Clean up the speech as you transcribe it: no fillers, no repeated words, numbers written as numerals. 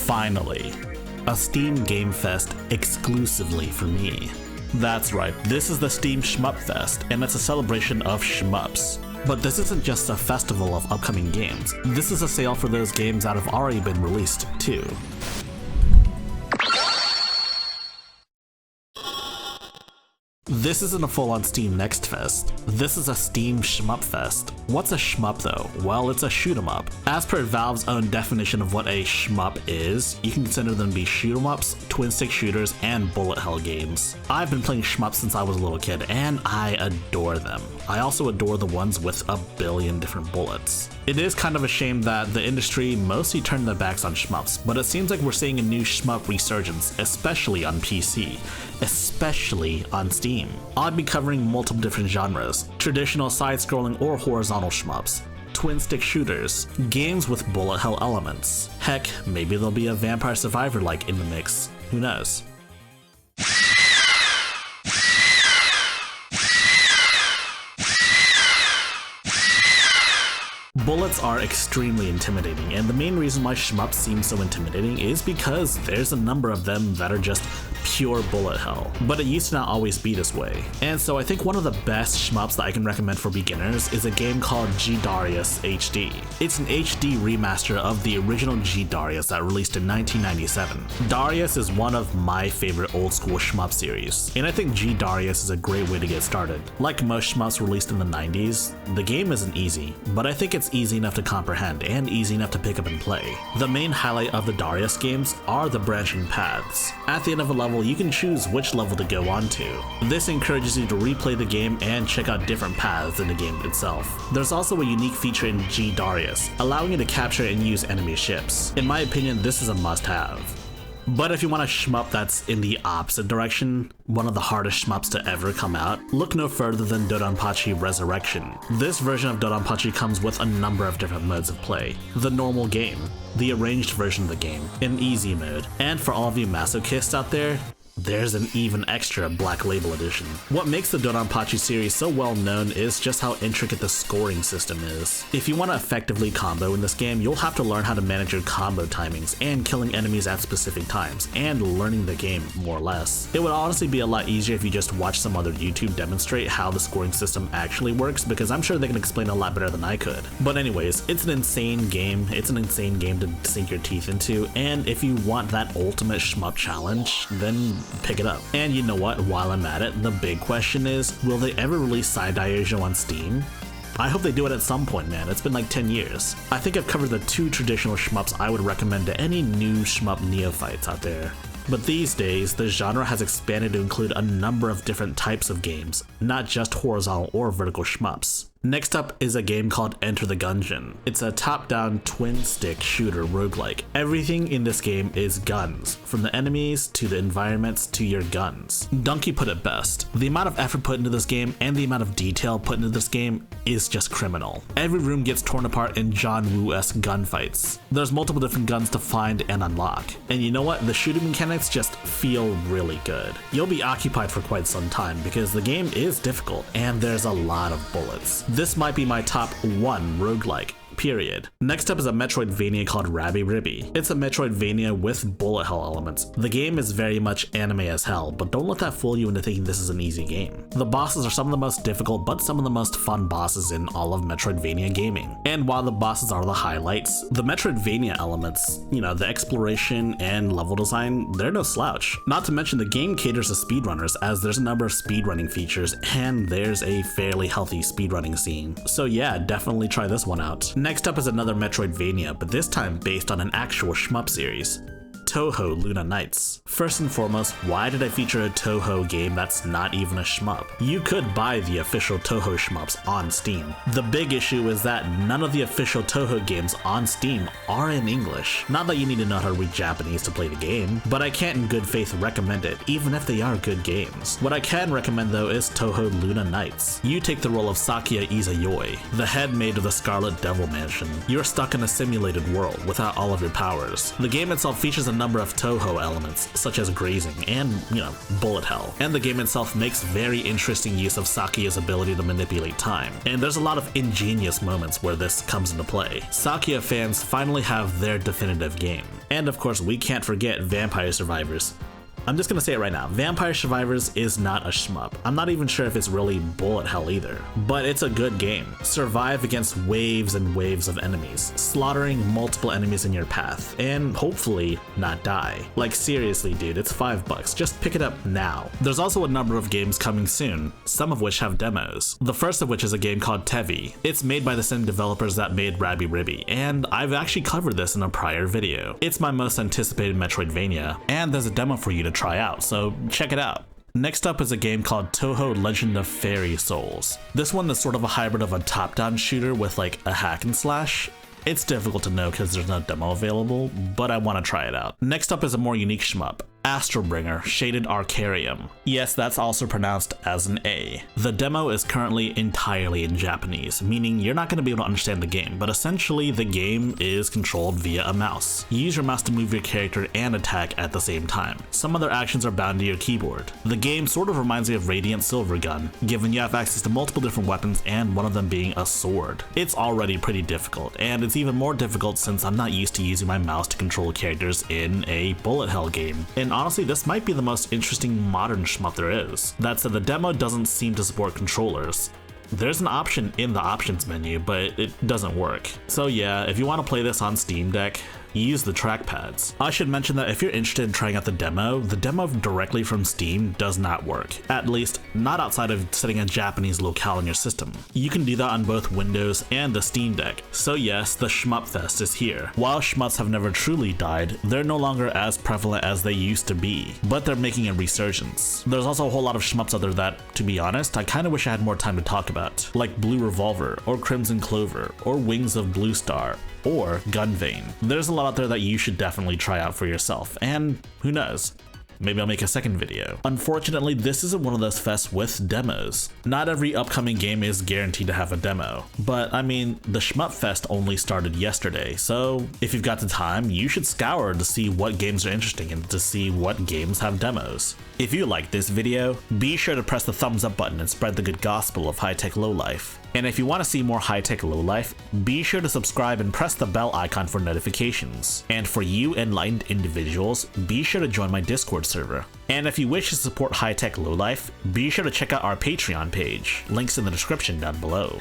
Finally, a Steam Game Fest exclusively for me. That's right, this is the Steam SHMUP Fest, and it's a celebration of shmups. But this isn't just a festival of upcoming games, this is a sale for those games that have already been released too. This isn't a full-on Steam Next Fest. This is a Steam SHMUP Fest. What's a shmup though? Well, it's a shoot 'em up. As per Valve's own definition of what a shmup is, you can consider them to be shoot 'em ups, twin stick shooters, and bullet hell games. I've been playing shmups since I was a little kid, and I adore them. I also adore the ones with a billion different bullets. It is kind of a shame that the industry mostly turned their backs on shmups, but it seems like we're seeing a new shmup resurgence, especially on PC, especially on Steam. I'll be covering multiple different genres: traditional side-scrolling or horizontal shmups, twin stick shooters, games with bullet hell elements. Heck, maybe there'll be a Vampire Survivor-like in the mix, who knows? Bullets are extremely intimidating, and the main reason why shmups seem so intimidating is because there's a number of them that are just pure bullet hell. But it used to not always be this way. And so I think one of the best shmups that I can recommend for beginners is a game called G Darius HD. It's an HD remaster of the original G Darius that released in 1997. Darius is one of my favorite old school shmup series, and I think G Darius is a great way to get started. Like most shmups released in the 90s, the game isn't easy, but I think it's easy enough to comprehend and easy enough to pick up and play. The main highlight of the Darius games are the branching paths. At the end of a level, you can choose which level to go on to. This encourages you to replay the game and check out different paths in the game itself. There's also a unique feature in G Darius, allowing you to capture and use enemy ships. In my opinion, this is a must-have. But if you want a shmup that's in the opposite direction, one of the hardest shmups to ever come out, look no further than Dodonpachi Resurrection. This version of Dodonpachi comes with a number of different modes of play. The normal game, the arranged version of the game, in easy mode, and for all of you masochists out there, there's an even extra Black Label edition. What makes the Dodonpachi series so well known is just how intricate the scoring system is. If you want to effectively combo in this game, you'll have to learn how to manage your combo timings and killing enemies at specific times, and learning the game more or less. It would honestly be a lot easier if you just watch some other YouTube demonstrate how the scoring system actually works, because I'm sure they can explain a lot better than I could. But anyways, it's an insane game. It's an insane game to sink your teeth into, and if you want that ultimate shmup challenge, then pick it up. And you know what, while I'm at it, the big question is, will they ever release Side Diajo on Steam? I hope they do it at some point, man. It's been like 10 years. I think I've covered the two traditional shmups I would recommend to any new shmup neophytes out there. But these days, the genre has expanded to include a number of different types of games, not just horizontal or vertical shmups. Next up is a game called Enter the Gungeon. It's a top-down twin-stick shooter roguelike. Everything in this game is guns, from the enemies to the environments to your guns. Donkey put it best. The amount of effort put into this game and the amount of detail put into this game is just criminal. Every room gets torn apart in John Woo-esque gunfights. There's multiple different guns to find and unlock. And you know what? The shooting mechanics just feel really good. You'll be occupied for quite some time because the game is difficult and there's a lot of bullets. This might be my top 1 roguelike, period. Next up is a Metroidvania called Rabiribby. It's a Metroidvania with bullet hell elements. The game is very much anime as hell, but don't let that fool you into thinking this is an easy game. The bosses are some of the most difficult, but some of the most fun bosses in all of Metroidvania gaming. And while the bosses are the highlights, the Metroidvania elements, you know, the exploration and level design, they're no slouch. Not to mention the game caters to speedrunners, as there's a number of speedrunning features, and there's a fairly healthy speedrunning scene. So yeah, definitely try this one out. Next up is another Metroidvania, but this time based on an actual shmup series. Touhou Luna Nights. First and foremost, why did I feature a Touhou game that's not even a shmup? You could buy the official Touhou shmups on Steam. The big issue is that none of the official Touhou games on Steam are in English. Not that you need to know how to read Japanese to play the game, but I can't in good faith recommend it, even if they are good games. What I can recommend though is Touhou Luna Nights. You take the role of Sakuya Izayoi, the head maid of the Scarlet Devil Mansion. You're stuck in a simulated world without all of your powers. The game itself features a number of Touhou elements, such as grazing and, bullet hell. And the game itself makes very interesting use of Sakuya's ability to manipulate time. And there's a lot of ingenious moments where this comes into play. Sakuya fans finally have their definitive game. And of course, we can't forget Vampire Survivors. I'm just gonna say it right now, Vampire Survivors is not a shmup. I'm not even sure if it's really bullet hell either, but it's a good game. Survive against waves and waves of enemies, slaughtering multiple enemies in your path, and hopefully not die. Like seriously dude, it's $5, just pick it up now. There's also a number of games coming soon, some of which have demos. The first of which is a game called Tevi. It's made by the same developers that made Rabiribby, and I've actually covered this in a prior video. It's my most anticipated Metroidvania, and there's a demo for you to try out, so check it out. Next up is a game called Touhou Legend of Fairy Souls. This one is sort of a hybrid of a top-down shooter with like a hack and slash. It's difficult to know because there's no demo available, but I want to try it out. Next up is a more unique shmup, Astrobringer Shaded Arcarium. Yes, that's also pronounced as an A. The demo is currently entirely in Japanese, meaning you're not going to be able to understand the game, but essentially the game is controlled via a mouse. You use your mouse to move your character and attack at the same time. Some other actions are bound to your keyboard. The game sort of reminds me of Radiant Silvergun, given you have access to multiple different weapons and one of them being a sword. It's already pretty difficult, and it's even more difficult since I'm not used to using my mouse to control characters in a bullet hell game. And honestly, this might be the most interesting modern shmup there is. That said, the demo doesn't seem to support controllers. There's an option in the options menu, but it doesn't work. So yeah, if you want to play this on Steam Deck, use the trackpads. I should mention that if you're interested in trying out the demo directly from Steam does not work. At least, not outside of setting a Japanese locale in your system. You can do that on both Windows and the Steam Deck. So yes, the Shmup Fest is here. While shmups have never truly died, they're no longer as prevalent as they used to be, but they're making a resurgence. There's also a whole lot of shmups out there that, to be honest, I kinda wish I had more time to talk about, like Blue Revolver, or Crimson Clover, or Wings of Blue Star, or Gunvein. There's a lot out there that you should definitely try out for yourself, and who knows, maybe I'll make a second video. Unfortunately, this isn't one of those fests with demos. Not every upcoming game is guaranteed to have a demo, but I mean, the Shmup Fest only started yesterday, so if you've got the time, you should scour to see what games are interesting and to see what games have demos. If you liked this video, be sure to press the thumbs up button and spread the good gospel of high-tech lowlife. And if you want to see more high-tech lowlife, be sure to subscribe and press the bell icon for notifications. And for you enlightened individuals, be sure to join my Discord server. And if you wish to support high-tech lowlife, be sure to check out our Patreon page. Links in the description down below.